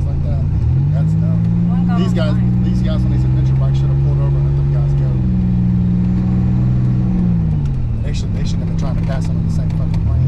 guys like that. That's dumb. These guys on these adventure bikes should have pulled over and let them guys go. They shouldn't have been trying to pass them in the same fucking lane.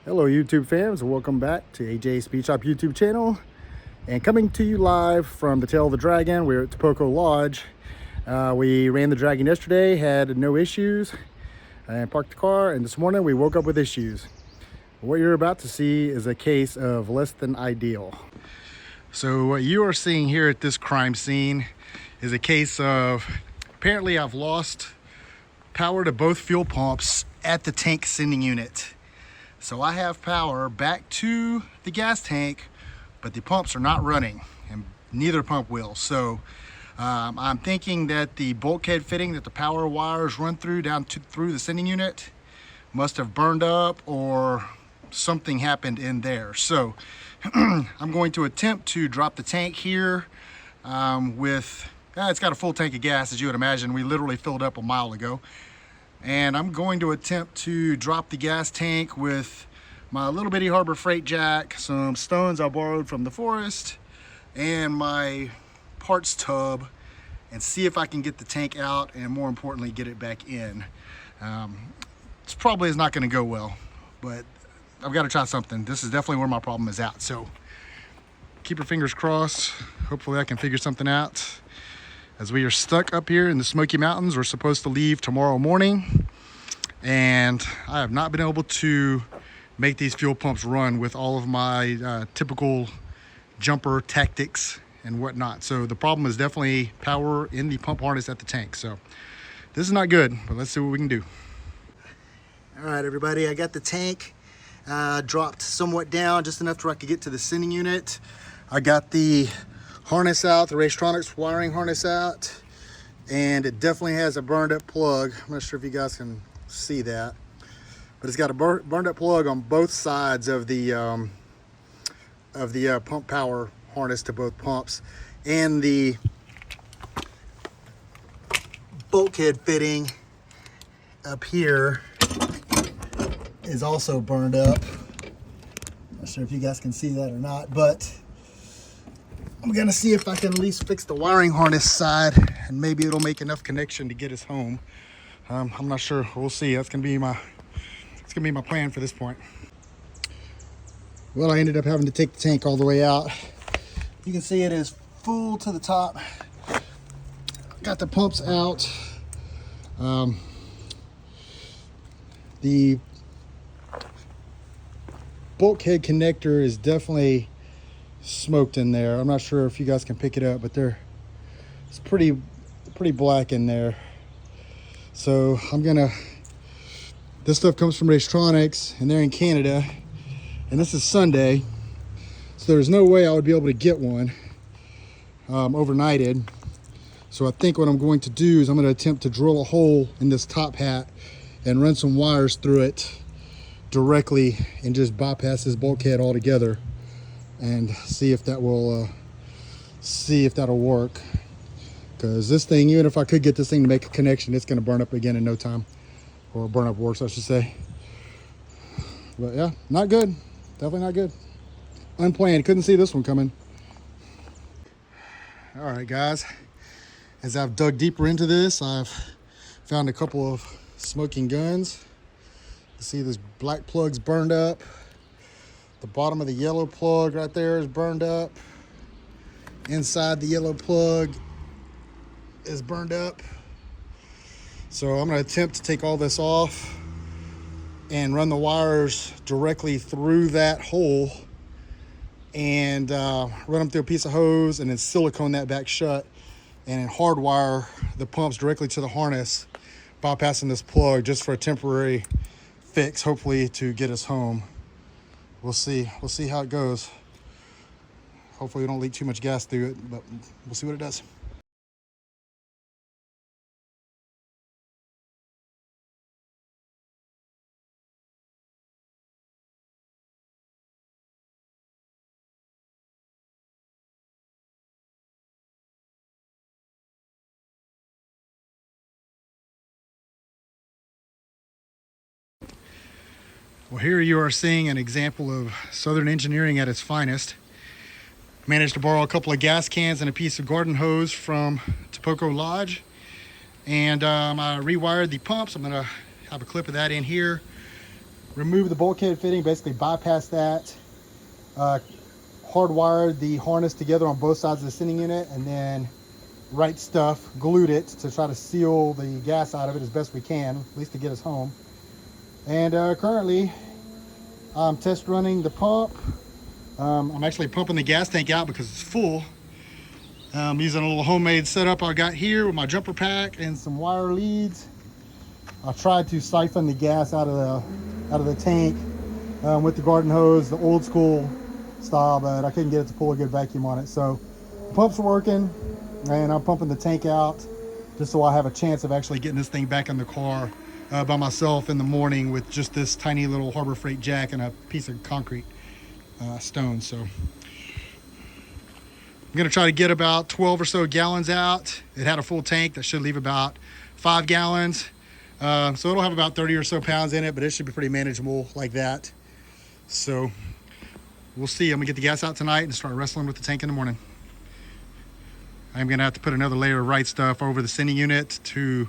Hello YouTube fans, welcome back to AJ Speed Shop YouTube channel, and coming to you live from the tail of the Dragon. We're at Tapoco Lodge. We ran the Dragon yesterday, had no issues, and parked the car, and this morning we woke up with issues. What you're about to see is a case of less than ideal. So what you are seeing here at this crime scene is a case of, apparently I've lost power to both fuel pumps at the tank sending unit. So I have power back to the gas tank, but the pumps are not running, and neither pump will. So I'm thinking that the bulkhead fitting that the power wires run through through the sending unit must have burned up, or something happened in there. So I'm going to attempt to drop the tank here it's got a full tank of gas, as you would imagine. We literally filled up a mile ago. And I'm going to attempt to drop the gas tank with my little bitty Harbor Freight jack, some stones I borrowed from the forest, and my parts tub, and see if I can get the tank out, and more importantly, get it back in. This probably is not going to go well, but I've got to try something. This is definitely where my problem is at. So keep your fingers crossed. Hopefully I can figure something out, as we are stuck up here in the Smoky Mountains. We're supposed to leave tomorrow morning, and I have not been able to make these fuel pumps run with all of my typical jumper tactics and whatnot. So the problem is definitely power in the pump harness at the tank. So this is not good, but let's see what we can do. All right, everybody, I got the tank dropped somewhat down, just enough where I could get to the sending unit. I got the harness out, the Reinstalling wiring harness out, and it definitely has a burned up plug. I'm not sure if you guys can see that, but it's got a burned up plug on both sides of the pump power harness to both pumps, and the bulkhead fitting up here is also burned up. Not sure if you guys can see that or not, but I'm gonna see if I can at least fix the wiring harness side, and maybe it'll make enough connection to get us home. I'm not sure. We'll see. That's gonna be my plan for this point. Well, I ended up having to take the tank all the way out. You can see it is full to the top. Got the pumps out. The bulkhead connector is definitely smoked in there. I'm not sure if you guys can pick it up, but it's pretty black in there. So this stuff comes from Reinstalling, and they're in Canada, and this is Sunday, so there's no way I would be able to get one overnighted. So I think what I'm going to do is I'm going to attempt to drill a hole in this top hat and run some wires through it directly, and just bypass this bulkhead altogether, and see if that'll work. Because this thing, even if I could get this thing to make a connection, it's going to burn up again in no time, or burn up worse, I should say. But yeah, not good. Definitely not good. Unplanned. Couldn't see this one coming. All right, guys. As I've dug deeper into this, I've found a couple of smoking guns. You see this black plug's burned up. The bottom of the yellow plug right there is burned up. Inside the yellow plug is burned up. So I'm going to attempt to take all this off and run the wires directly through that hole, and run them through a piece of hose, and then silicone that back shut, and then hardwire the pumps directly to the harness, bypassing this plug, just for a temporary fix, hopefully to get us home. We'll see how it goes. Hopefully we don't leak too much gas through it, but we'll see what it does. Well, here you are seeing an example of Southern engineering at its finest. Managed to borrow a couple of gas cans and a piece of garden hose from Tapoco Lodge, and I rewired the pumps. I'm gonna have a clip of that in here. remove the bulkhead fitting, basically bypass that, hardwired the harness together on both sides of the sending unit, and then right stuff glued it to try to seal the gas out of it as best we can, at least to get us home. And currently I'm test running the pump. I'm actually pumping the gas tank out because it's full. I'm using a little homemade setup I got here with my jumper pack and some wire leads. I tried to siphon the gas out of the tank with the garden hose, the old school style, but I couldn't get it to pull a good vacuum on it. So the pump's working, and I'm pumping the tank out just so I have a chance of actually getting this thing back in the car by myself in the morning with just this tiny little Harbor Freight jack and a piece of concrete stone. So I'm gonna try to get about 12 or so gallons out. It had a full tank that should leave about 5 gallons. So it'll have about 30 or so pounds in it, but it should be pretty manageable like that. So we'll see. I'm gonna get the gas out tonight and start wrestling with the tank in the morning. I'm gonna have to put another layer of right stuff over the sending unit to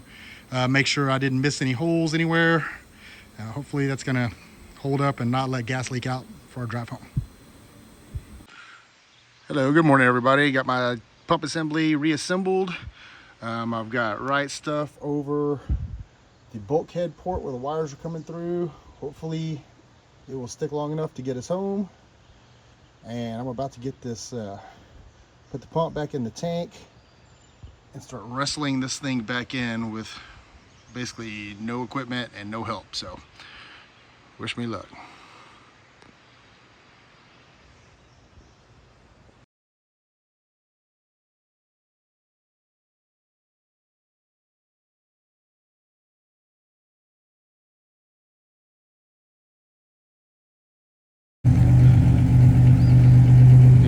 make sure I didn't miss any holes anywhere. Hopefully that's gonna hold up and not let gas leak out for our drive home. Hello, good morning everybody. Got my pump assembly reassembled. I've got right stuff over the bulkhead port where the wires are coming through. Hopefully it will stick long enough to get us home. And I'm about to get this, put the pump back in the tank and start wrestling this thing back in with basically no equipment and no help. So wish me luck.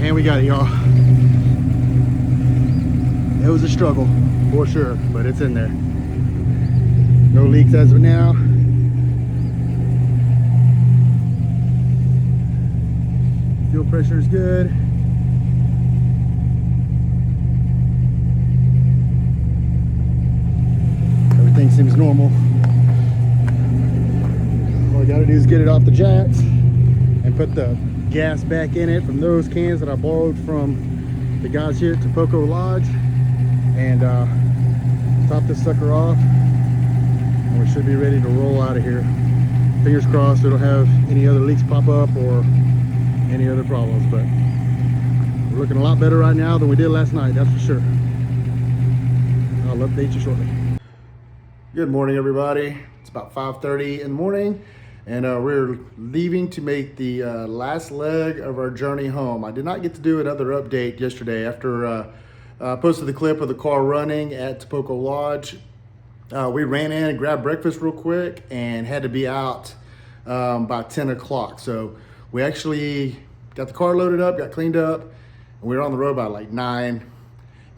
And we got it, y'all. It was a struggle for sure, but it's in there. No leaks as of now. Fuel pressure is good. Everything seems normal. All I gotta do is get it off the jacks and put the gas back in it from those cans that I borrowed from the guys here at Poco Lodge, and top this sucker off, and we should be ready to roll out of here. Fingers crossed we don't have any other leaks pop up or any other problems, but we're looking a lot better right now than we did last night, that's for sure. I'll update you shortly. Good morning everybody. It's about 5:30 in the morning, and we're leaving to make the last leg of our journey home. I did not get to do another update yesterday after I posted the clip of the car running at Poco Lodge. We ran in and grabbed breakfast real quick and had to be out by 10 o'clock. So we actually got the car loaded up, got cleaned up, and we were on the road by like 9,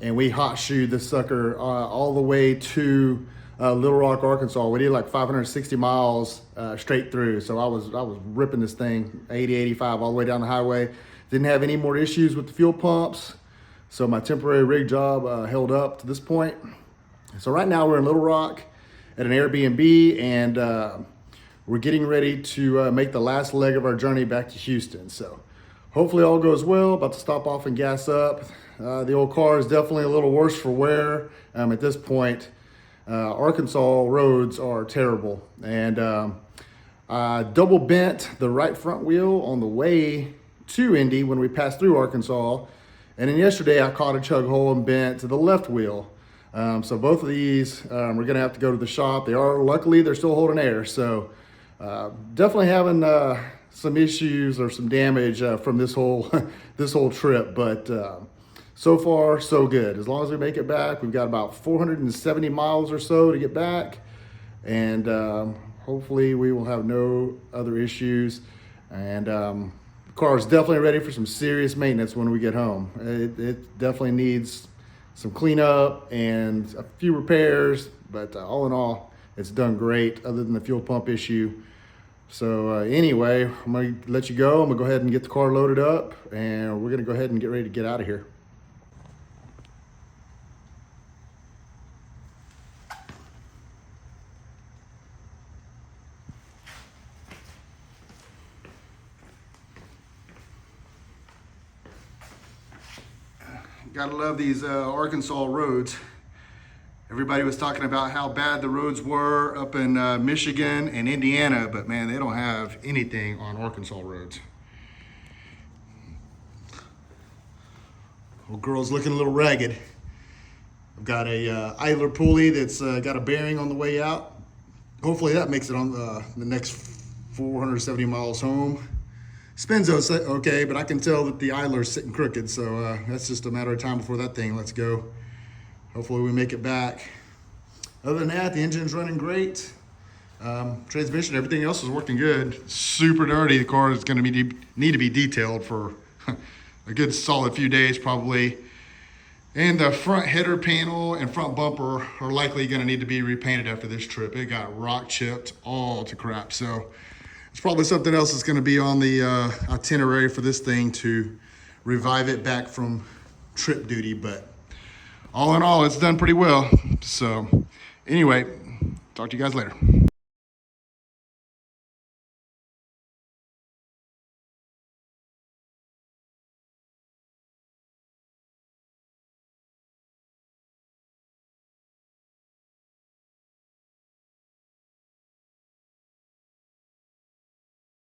and we hot shoed this sucker all the way to Little Rock, Arkansas. We did like 560 miles straight through. So I was ripping this thing 80, 85 all the way down the highway. Didn't have any more issues with the fuel pumps. So my temporary rig job held up to this point. So right now we're in Little Rock at an Airbnb, and we're getting ready to make the last leg of our journey back to Houston. So hopefully all goes well. About to stop off and gas up. The old car is definitely a little worse for wear at this point. Arkansas roads are terrible, and I double bent the right front wheel on the way to Indy when we passed through Arkansas, and then yesterday I caught a chug hole and bent to the left wheel. So both of these we're gonna have to go to the shop. Luckily they're still holding air, so definitely having some issues or some damage from this whole this whole trip, but so far so good. As long as we make it back, we've got about 470 miles or so to get back, and hopefully we will have no other issues. And the car is definitely ready for some serious maintenance when we get home. It definitely needs some cleanup and a few repairs, but all in all, it's done great other than the fuel pump issue. So anyway, I'm gonna let you go. I'm gonna go ahead and get the car loaded up, and we're gonna go ahead and get ready to get out of here. Gotta love these Arkansas roads. Everybody was talking about how bad the roads were up in Michigan and Indiana, but man, they don't have anything on Arkansas roads. Old girl's looking a little ragged. I've got a idler pulley that's got a bearing on the way out. Hopefully that makes it on the next 470 miles home. Spins okay, but I can tell that the idler's sitting crooked, so that's just a matter of time before that thing lets go. Hopefully we make it back. Other than that, the engine's running great. Transmission, everything else is working good. Super dirty. The car is going to need to be detailed for a good solid few days probably. And the front header panel and front bumper are likely going to need to be repainted after this trip. It got rock chipped all to crap. So it's probably something else that's going to be on the itinerary for this thing to revive it back from trip duty. But all in all, it's done pretty well. So anyway, talk to you guys later.